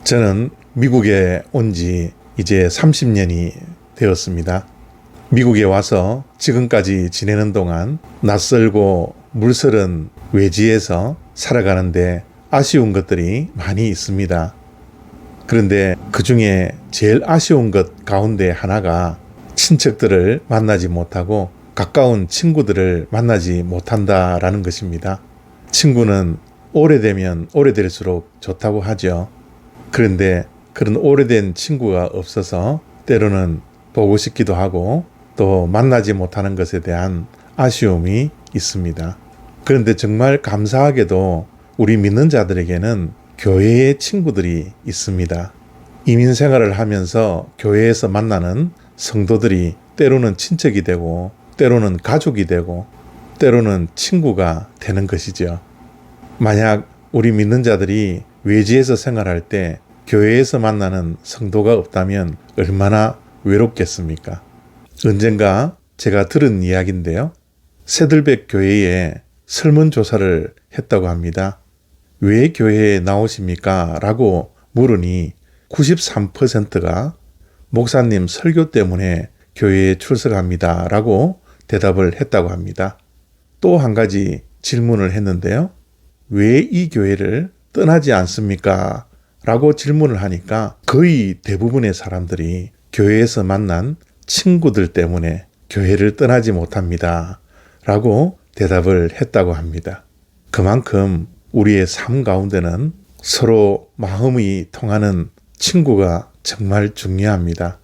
저는 미국에 온 지 이제 30년이 되었습니다. 미국에 와서 지금까지 지내는 동안 낯설고 물설은 외지에서 살아가는데 아쉬운 것들이 많이 있습니다. 그런데 그 중에 제일 아쉬운 것 가운데 하나가 친척들을 만나지 못하고 가까운 친구들을 만나지 못한다라는 것입니다. 친구는 오래되면 오래될수록 좋다고 하죠. 그런데 그런 오래된 친구가 없어서 때로는 보고 싶기도 하고 또 만나지 못하는 것에 대한 아쉬움이 있습니다. 그런데 정말 감사하게도 우리 믿는 자들에게는 교회의 친구들이 있습니다. 이민 생활을 하면서 교회에서 만나는 성도들이 때로는 친척이 되고 때로는 가족이 되고 때로는 친구가 되는 것이죠. 만약 우리 믿는 자들이 외지에서 생활할 때 교회에서 만나는 성도가 없다면 얼마나 외롭겠습니까? 언젠가 제가 들은 이야기인데요. 새들백 교회에 설문조사를 했다고 합니다. 왜 교회에 나오십니까? 라고 물으니 93%가 목사님 설교 때문에 교회에 출석합니다. 라고 대답을 했다고 합니다. 또 한 가지 질문을 했는데요. 왜 이 교회를 떠나지 않습니까? 라고 질문을 하니까 거의 대부분의 사람들이 교회에서 만난 친구들 때문에 교회를 떠나지 못합니다. 라고 대답을 했다고 합니다. 그만큼 우리의 삶 가운데는 서로 마음이 통하는 친구가 정말 중요합니다.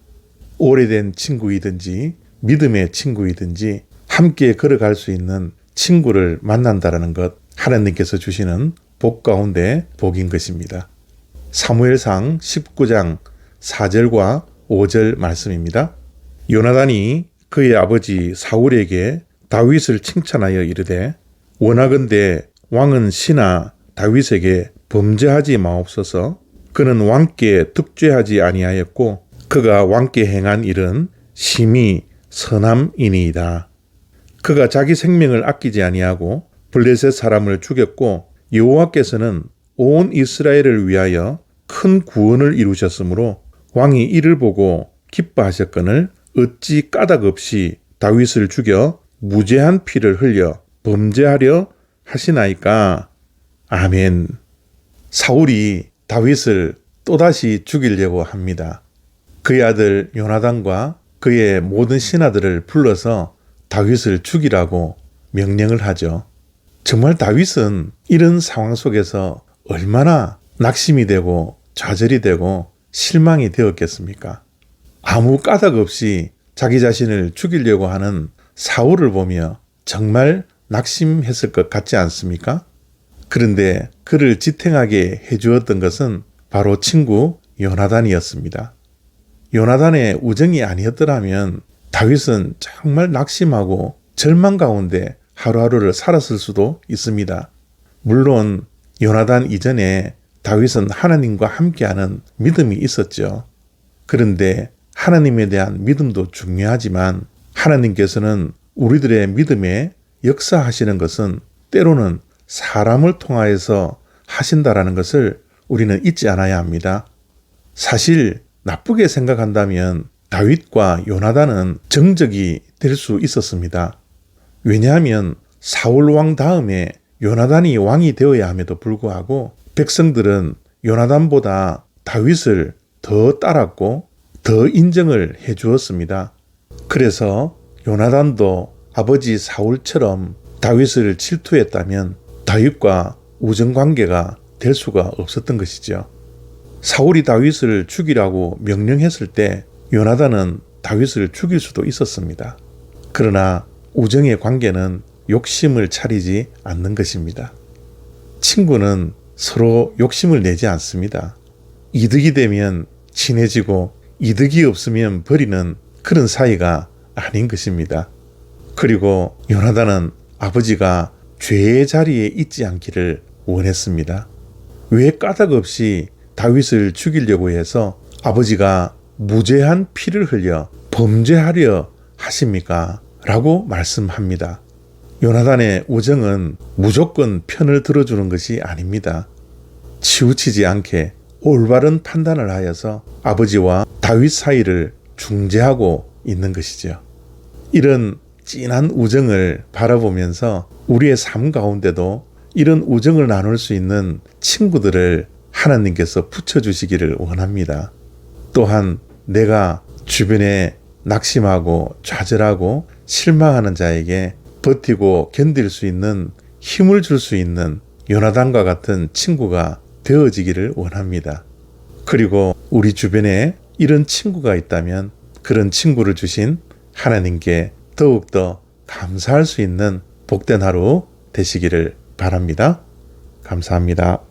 오래된 친구이든지 믿음의 친구이든지 함께 걸어갈 수 있는 친구를 만난다는 것, 하나님께서 주시는 복 가운데 복인 것입니다. 사무엘상 19장 4절과 5절 말씀입니다. 요나단이 그의 아버지 사울에게 다윗을 칭찬하여 이르되 원하건대 왕은 시나 다윗에게 범죄하지 마옵소서. 그는 왕께 득죄하지 아니하였고 그가 왕께 행한 일은 심히 선함이니이다. 그가 자기 생명을 아끼지 아니하고 블레셋 사람을 죽였고 여호와께서는 온 이스라엘을 위하여 큰 구원을 이루셨으므로 왕이 이를 보고 기뻐하셨거늘 어찌 까닭없이 다윗을 죽여 무죄한 피를 흘려 범죄하려 하시나이까. 아멘. 사울이 다윗을 또다시 죽이려고 합니다. 그의 아들 요나단과 그의 모든 신하들을 불러서 다윗을 죽이라고 명령을 하죠. 정말 다윗은 이런 상황 속에서 얼마나 낙심이 되고 좌절이 되고 실망이 되었겠습니까? 아무 까닭 없이 자기 자신을 죽이려고 하는 사울을 보며 정말 낙심했을 것 같지 않습니까? 그런데 그를 지탱하게 해주었던 것은 바로 친구 요나단이었습니다. 요나단의 우정이 아니었더라면 다윗은 정말 낙심하고 절망 가운데 하루하루를 살았을 수도 있습니다. 물론 요나단 이전에 다윗은 하나님과 함께하는 믿음이 있었죠. 그런데 하나님에 대한 믿음도 중요하지만 하나님께서는 우리들의 믿음에 역사하시는 것은 때로는 사람을 통하여서 하신다라는 것을 우리는 잊지 않아야 합니다. 사실 나쁘게 생각한다면 다윗과 요나단은 정적이 될 수 있었습니다. 왜냐하면 사울 왕 다음에 요나단이 왕이 되어야 함에도 불구하고 백성들은 요나단보다 다윗을 더 따랐고 더 인정을 해 주었습니다. 그래서 요나단도 아버지 사울처럼 다윗을 질투했다면 다윗과 우정관계가 될 수가 없었던 것이죠. 사울이 다윗을 죽이라고 명령했을 때 요나단은 다윗을 죽일 수도 있었습니다. 그러나 우정의 관계는 욕심을 차리지 않는 것입니다. 친구는 서로 욕심을 내지 않습니다. 이득이 되면 친해지고 이득이 없으면 버리는 그런 사이가 아닌 것입니다. 그리고 요나단은 아버지가 죄의 자리에 있지 않기를 원했습니다. 왜 까닭 없이 다윗을 죽이려고 해서 아버지가 무죄한 피를 흘려 범죄하려 하십니까? 라고 말씀합니다. 요나단의 우정은 무조건 편을 들어주는 것이 아닙니다. 치우치지 않게 올바른 판단을 하여서 아버지와 다윗 사이를 중재하고 있는 것이죠. 이런 진한 우정을 바라보면서 우리의 삶 가운데도 이런 우정을 나눌 수 있는 친구들을 하나님께서 붙여주시기를 원합니다. 또한 내가 주변에 낙심하고 좌절하고 실망하는 자에게 버티고 견딜 수 있는 힘을 줄 수 있는 요나단과 같은 친구가 되어지기를 원합니다. 그리고 우리 주변에 이런 친구가 있다면 그런 친구를 주신 하나님께 더욱더 감사할 수 있는 복된 하루 되시기를 바랍니다. 감사합니다.